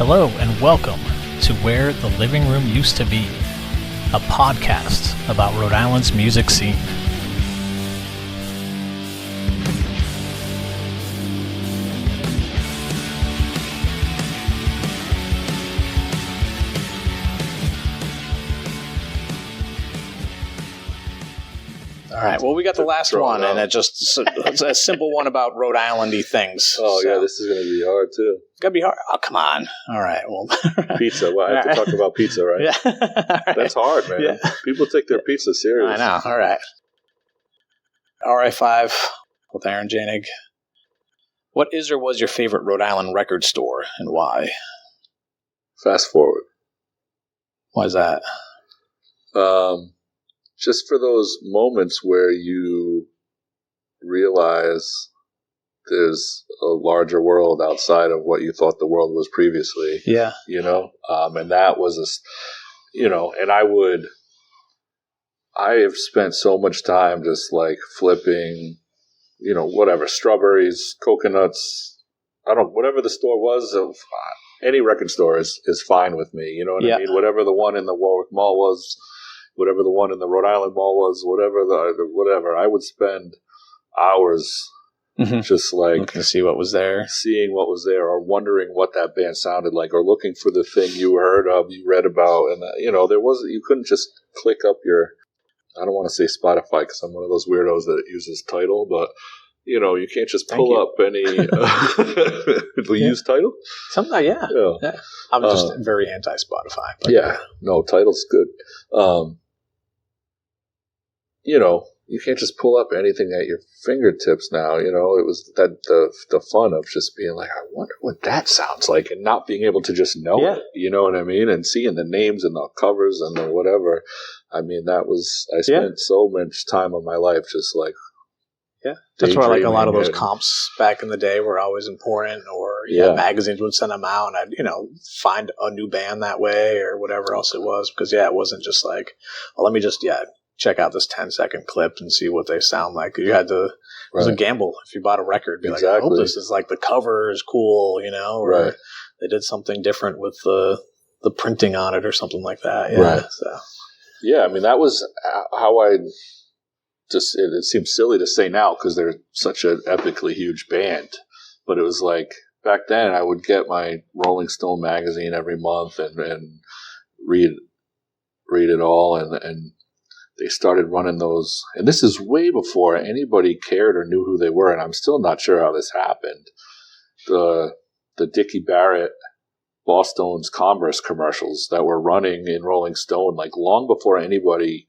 Hello and welcome to Where the Living Room Used to Be, a podcast about Rhode Island's music scene. All right, well, we got the last one, and it's a simple one about Rhode Island-y things. Oh, so. Yeah, this is going to be hard, too. It's going to be hard. Oh, come on. All right, well. Pizza. Well, I have to talk about pizza, right? Yeah. Right. That's hard, man. Yeah. People take their pizza serious. I know. All right. RI5 with Aaron Jaehnig. What is or was your favorite Rhode Island record store, and why? Fast Forward. Why is that? Just for those moments where you realize there's a larger world outside of what you thought the world was previously. Yeah. And that was and I have spent so much time just like flipping, whatever, strawberries, coconuts, whatever the store was, of any record store is fine with me. You know what I mean? Whatever the one in the Warwick Mall was, whatever the one in the Rhode Island Mall was, whatever, I would spend hours just like looking to see what was there, seeing what was there, or wondering what that band sounded like, or looking for the thing you heard of, you read about, and you couldn't just click up your, I don't want to say Spotify because I'm one of those weirdos that uses Tidal, but you can't just pull up any. Do you use Tidal? Sometimes, yeah. I'm just very anti-Spotify. But yeah, no, Tidal's good. You can't just pull up anything at your fingertips now. It was that the fun of just being like, I wonder what that sounds like, and not being able to just know it. You know what I mean? And seeing the names and the covers and the whatever. I mean, I spent so much time of my life just like. Yeah, that's why like a lot of those comps back in the day were always important, or magazines would send them out, and I'd find a new band that way or whatever else it was, because it wasn't just like, well, let me just check out this 10-second clip and see what they sound like. You had to. It was a gamble if you bought a record. Be like, I hope this is like the cover is cool, or they did something different with the printing on it or something like that. Yeah, right. So. Yeah, I mean that was how I. Just it seems silly to say now because they're such an epically huge band, but it was like back then I would get my Rolling Stone magazine every month and read it all, and they started running those, and this is way before anybody cared or knew who they were, and I'm still not sure how this happened. The Dickie Barrett Boston's Converse commercials that were running in Rolling Stone like long before anybody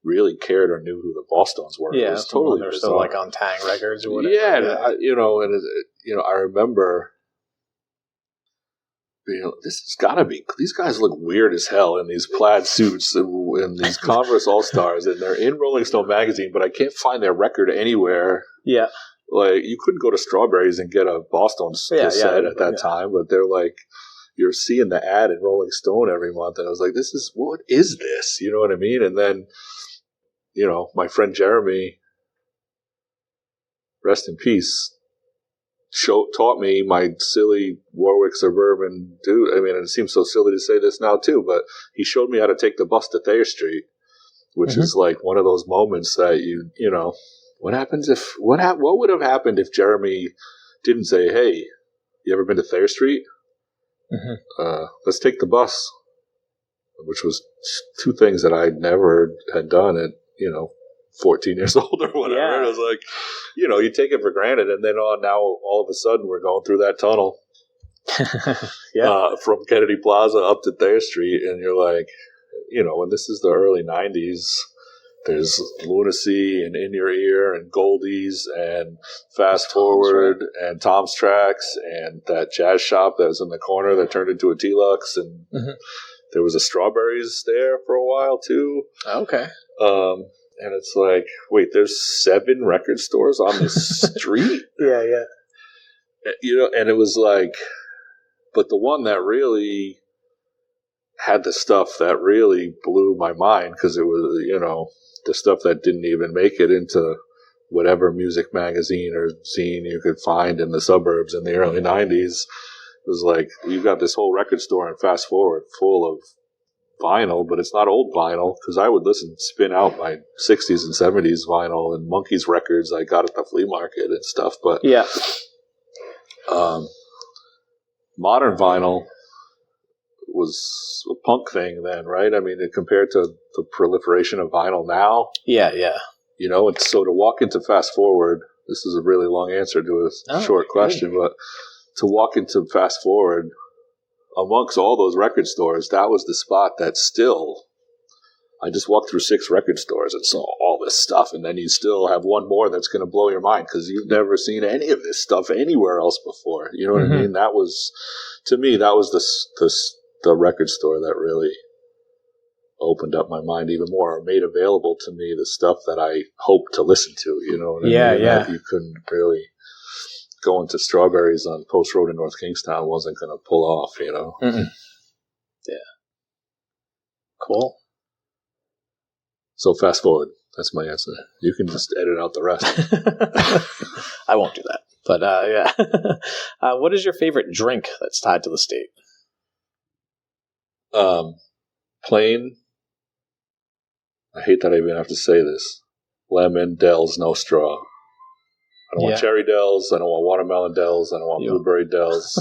really cared or knew who the Boston's were. Yeah, it was totally they're bizarre. Still like on Tang Records or whatever. Yeah, and I remember this has got to be, these guys look weird as hell in these plaid suits and these Converse All-Stars, and they're in Rolling Stone magazine, but I can't find their record anywhere. Yeah. Like, you couldn't go to Strawberries and get a Boston cassette at that time, but they're like, you're seeing the ad in Rolling Stone every month, and I was like, what is this? You know what I mean? And then, my friend Jeremy, rest in peace, taught me, my silly Warwick suburban dude. I mean, it seems so silly to say this now too, but he showed me how to take the bus to Thayer Street, which is like one of those moments that what would have happened if Jeremy didn't say, hey, you ever been to Thayer Street? Let's take the bus, which was two things that I never had done at 14 years old or whatever. Yeah. It was like, you take it for granted, and then now all of a sudden we're going through that tunnel from Kennedy Plaza up to Thayer Street, and you're like, and this is the early 90s. There's Lunacy and In Your Ear and Goldies and Fast Forward and Tom's Tracks and that jazz shop that was in the corner that turned into a T-Lux, and there was a Strawberries there for a while too. Okay. And it's like, wait, there's 7 record stores on the street? Yeah. And it was like, but the one that really had the stuff that really blew my mind, because it was, the stuff that didn't even make it into whatever music magazine or zine you could find in the suburbs in the early 90s. was like, you've got this whole record store and Fast Forward full of vinyl, but it's not old vinyl, because I would spin out my 60s and 70s vinyl and Monkees records I got at the flea market and stuff. But modern vinyl was a punk thing then, right? I mean, compared to the proliferation of vinyl now. Yeah. You know, and so to walk into Fast Forward, this is a really long answer to a short question, but to walk into Fast Forward amongst all those record stores, that was the spot that still, I just walked through 6 record stores and saw all this stuff, and then you still have one more that's going to blow your mind because you've never seen any of this stuff anywhere else before. You know what I mean? That was, to me, that was the record store that really opened up my mind even more, or made available to me the stuff that I hoped to listen to. You know what I mean? That you couldn't really. Going to Strawberries on Post Road in North Kingstown wasn't going to pull off, you know? Yeah. Cool. So Fast Forward. That's my answer. You can just edit out the rest. I won't do that. But, yeah. What is your favorite drink that's tied to the state? Plain. I hate that I even have to say this. Lemon, Dells, no straw. I don't want cherry Dells. I don't want watermelon Dells. I don't want blueberry Dells.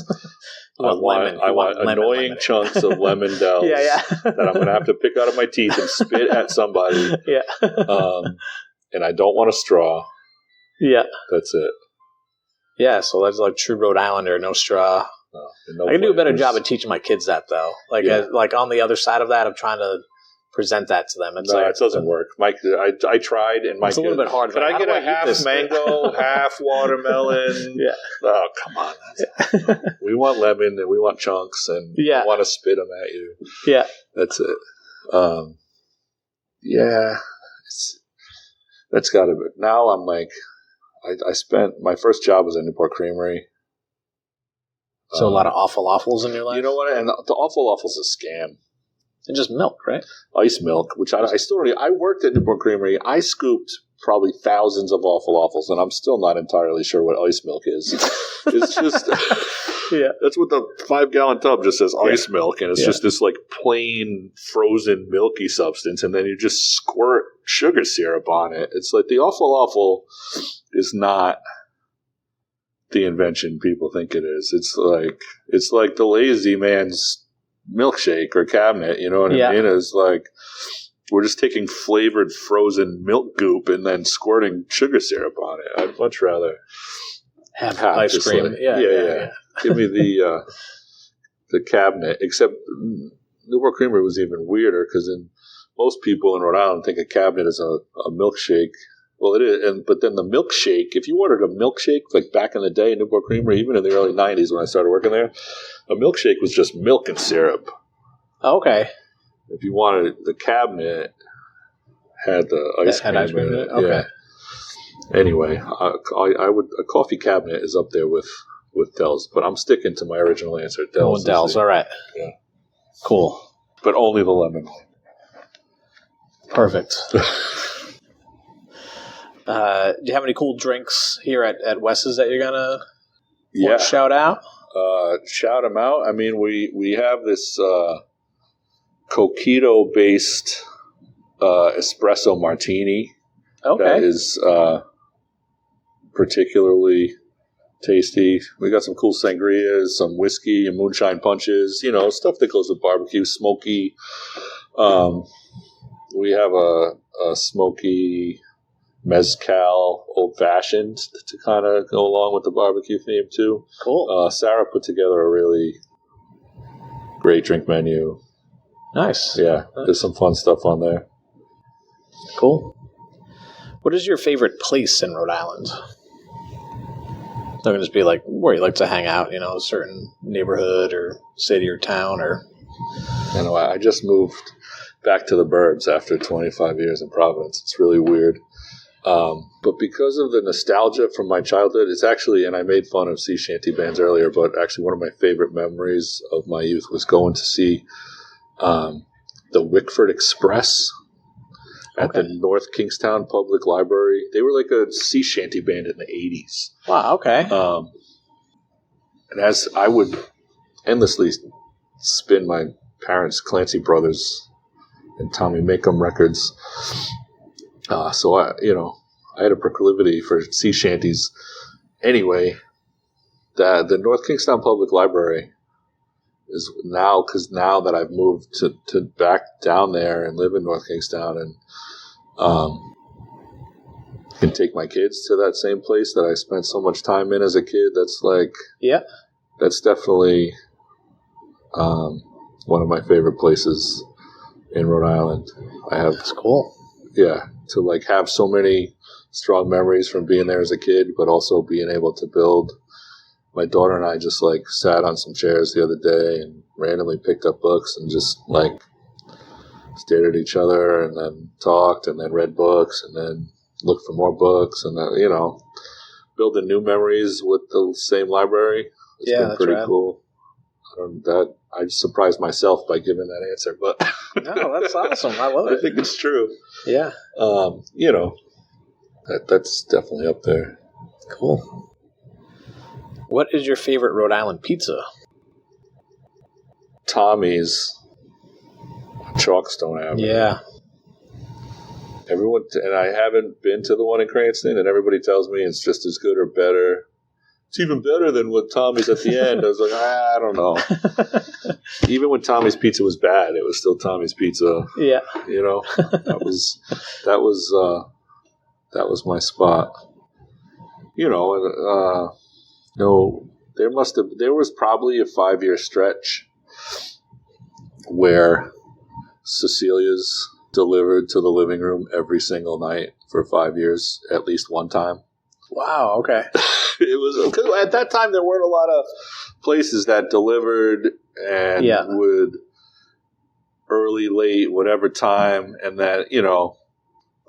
I want annoying chunks of lemon Dells that I'm going to have to pick out of my teeth and spit at somebody. And I don't want a straw. Yeah. That's it. Yeah, so that's like true Rhode Islander, no straw. No I can do a better job of teaching my kids that, though. Like, like on the other side of that, I'm trying to present that to them. It's no, it doesn't work. Mike, I tried, and it's a little bit hard. Can I get a half mango, half watermelon? Oh, come on. We want lemon, and we want chunks, and we want to spit them at you. Yeah. That's it. That's got to be. Now I'm like, I spent, my first job was at Newport Creamery. So a lot of awful waffles in your life? You know what? And the awful waffles is a scam. And just milk, right? Ice milk, which I still already. I worked at Newport Creamery. I scooped probably thousands of awful waffles, and I'm still not entirely sure what ice milk is. It's just, that's what the 5-gallon tub just says, ice milk, and it's just this like plain frozen milky substance, and then you just squirt sugar syrup on it. It's like the awful waffle is not the invention people think it is. It's like the lazy man's milkshake or cabinet, you know what I mean? It's like we're just taking flavored frozen milk goop and then squirting sugar syrup on it. I'd much rather have ice cream. Like, give me the cabinet. Except Newport Creamery was even weirder because most people in Rhode Island think a cabinet is a milkshake. Well, it is, but then the milkshake, if you ordered a milkshake, like back in the day in Newport Creamery, even in the early 90s when I started working there, a milkshake was just milk and syrup. Okay. If you wanted, the cabinet had the ice cream in it. Okay. Yeah. Anyway, a coffee cabinet is up there with Dells, but I'm sticking to my original answer. Dells. Dells, all right. Yeah. Cool. But only the lemon. Perfect. Do you have any cool drinks here at Wes's that you're going to shout out? Shout them out. I mean, we have this coquito-based espresso martini that is particularly tasty. We got some cool sangrias, some whiskey and moonshine punches, you know, stuff that goes with barbecue, smoky. We have a smoky mezcal old-fashioned to kind of go along with the barbecue theme, too. Cool. Sarah put together a really great drink menu. Nice. Yeah, there's some fun stuff on there. Cool. What is your favorite place in Rhode Island? It's not going to just be like where you like to hang out, you know, a certain neighborhood or city or town or... You know, I just moved back to the burbs after 25 years in Providence. It's really weird. But because of the nostalgia from my childhood, it's actually, and I made fun of sea shanty bands earlier, but actually one of my favorite memories of my youth was going to see the Wickford Express at the North Kingstown Public Library. They were like a sea shanty band in the 80s. Wow, okay. And as I would endlessly spin my parents' Clancy Brothers and Tommy Makem records. So I had a proclivity for sea shanties. Anyway, the North Kingstown Public Library is now, because now that I've moved to back down there and live in North Kingstown, and can take my kids to that same place that I spent so much time in as a kid. That's like, that's definitely one of my favorite places in Rhode Island. That's cool. Yeah, to like have so many strong memories from being there as a kid, but also being able to build. My daughter and I just like sat on some chairs the other day and randomly picked up books and just like stared at each other and then talked and then read books and then looked for more books and then, building new memories with the same library. It's been pretty cool. I surprised myself by giving that answer, but no, that's awesome. I love it. I think it's true. Yeah. That's definitely up there. Cool. What is your favorite Rhode Island pizza? Tommy's Chalkstone Avenue. Yeah. Everyone, and I haven't been to the one in Cranston, and everybody tells me it's just as good or better. It's even better than what Tommy's at the end. I was like, I don't know. Even when Tommy's Pizza was bad, it was still Tommy's Pizza. Yeah. That was my spot. There was probably a 5-year stretch where Cecilia's delivered to the living room every single night for 5 years, at least one time. Wow, okay. It was, because at that time there weren't a lot of places that delivered and would early, late, whatever time, and that,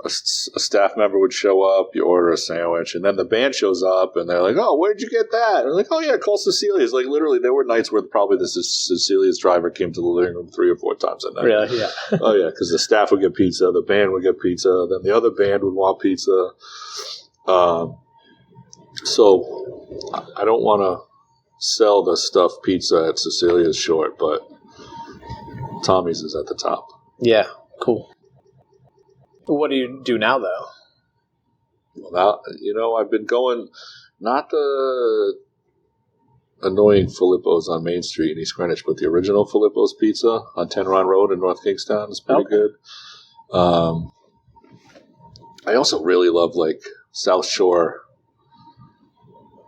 a staff member would show up, you order a sandwich, and then the band shows up, and they're like, oh, where'd you get that? And they're like, oh, yeah, call Cecilia's. Like, literally, there were nights where probably the Cecilia's driver came to the living room 3 or 4 times a night. Really? Yeah. Oh, yeah, because the staff would get pizza, the band would get pizza, then the other band would want pizza. So I don't want to sell the stuffed pizza at Cecilia's short, but Tommy's is at the top. Yeah, cool. What do you do now, though? Well, now, I've been going, not the annoying Filippo's on Main Street in East Greenwich, but the original Filippo's Pizza on Tenron Road in North Kingstown is pretty good. I also really love, like, South Shore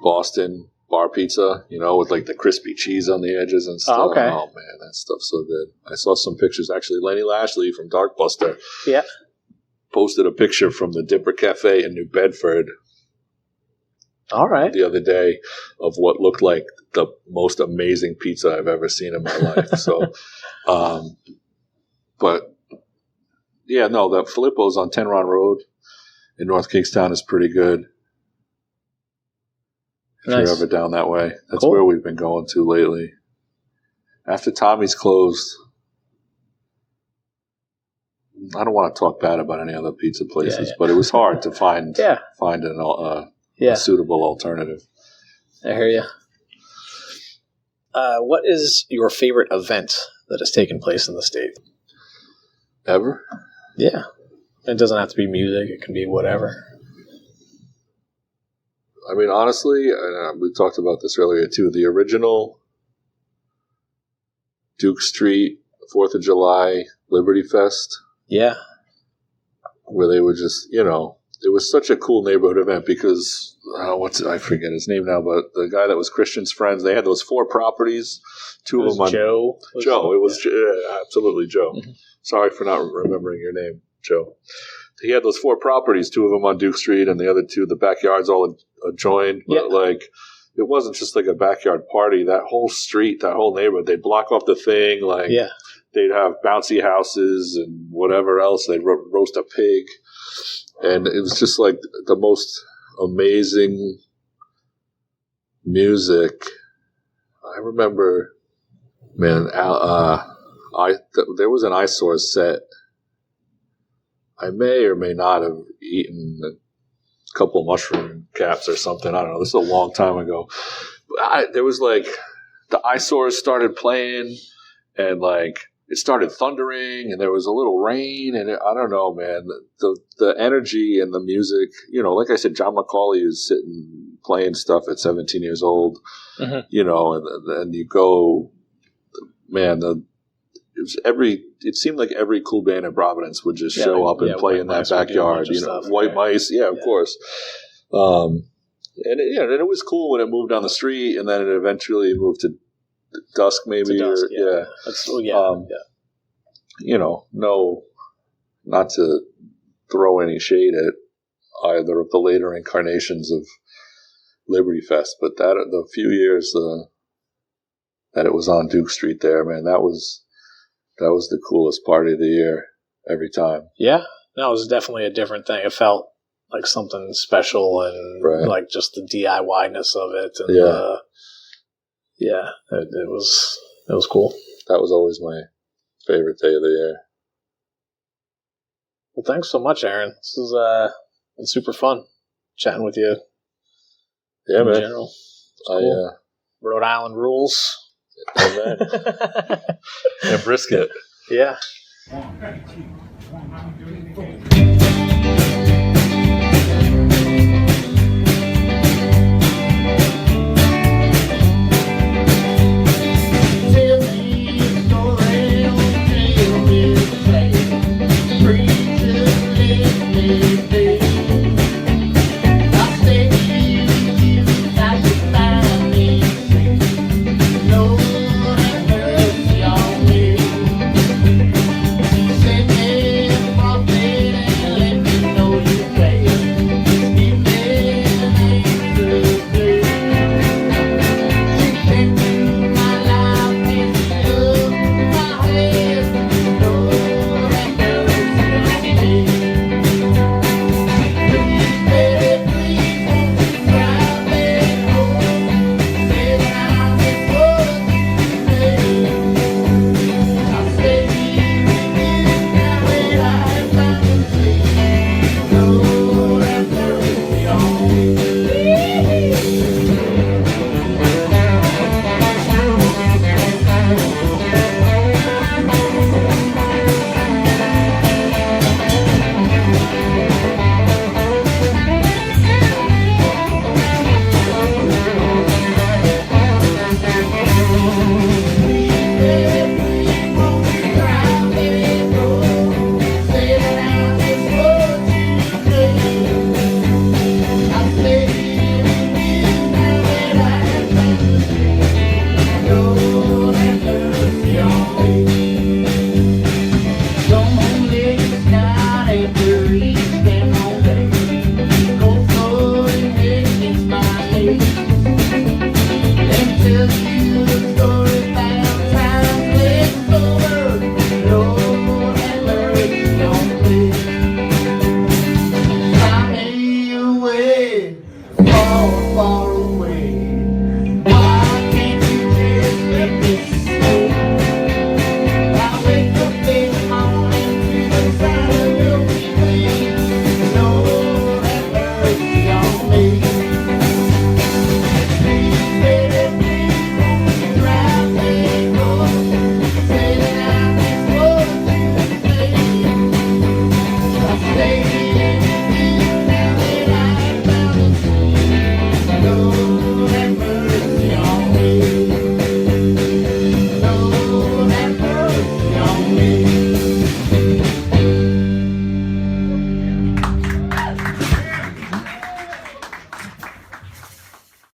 Boston bar pizza, with like the crispy cheese on the edges and stuff. Oh, okay. Oh man, that stuff's so good. I saw some pictures, actually. Lenny Lashley from Darkbuster posted a picture from the Dipper Cafe in New Bedford the other day of what looked like the most amazing pizza I've ever seen in my life. So, but yeah, no, the Filippo's on Tenron Road in North Kingstown is pretty good. If you're ever down that way. That's where we've been going to lately. After Tommy's closed, I don't want to talk bad about any other pizza places, but it was hard to find a suitable alternative. I hear you. What is your favorite event that has taken place in the state? Ever? Yeah. It doesn't have to be music. It can be whatever. I mean, honestly, we talked about this earlier too. The original Duke Street 4th of July Liberty Fest. Yeah. Where they would just, it was such a cool neighborhood event because, I forget his name now, but the guy that was Christian's Friends, they had those 4 properties. 2 of them on Joe. Joe. It was absolutely Joe. Mm-hmm. Sorry for not remembering your name, Joe. He had those 4 properties, 2 of them on Duke Street and the other 2, the backyards all adjoined. But it wasn't just like a backyard party. That whole street, that whole neighborhood, they'd block off the thing. They'd have bouncy houses and whatever else. They'd roast a pig. And it was just like the most amazing music. I remember, man, there was an Eyesore set. I may or may not have eaten a couple mushroom caps or something. I don't know. This is a long time ago. There was like the eyesores started playing, and like it started thundering, and there was a little rain, and I don't know, man. The energy and the music, you know, like I said, John McCauley is sitting playing stuff at 17 years old, you know, and you go, man. It seemed like every cool band in Providence would just show up and play in that backyard. You know, White Mice, of course. And it was cool when it moved down the street, and then it eventually moved to Dusk, maybe. You know, no, not to throw any shade at either of the later incarnations of Liberty Fest, but the few years that it was on Duke Street there, man, that was the coolest party of the year every time. Yeah, that was definitely a different thing. It felt like something special, and like just the DIY-ness of it. And it was cool. That was always my favorite day of the year. Well, thanks so much, Aaron. This has been super fun chatting with you. Yeah, man. General. Cool. Rhode Island rules. Amen. And brisket. Yeah.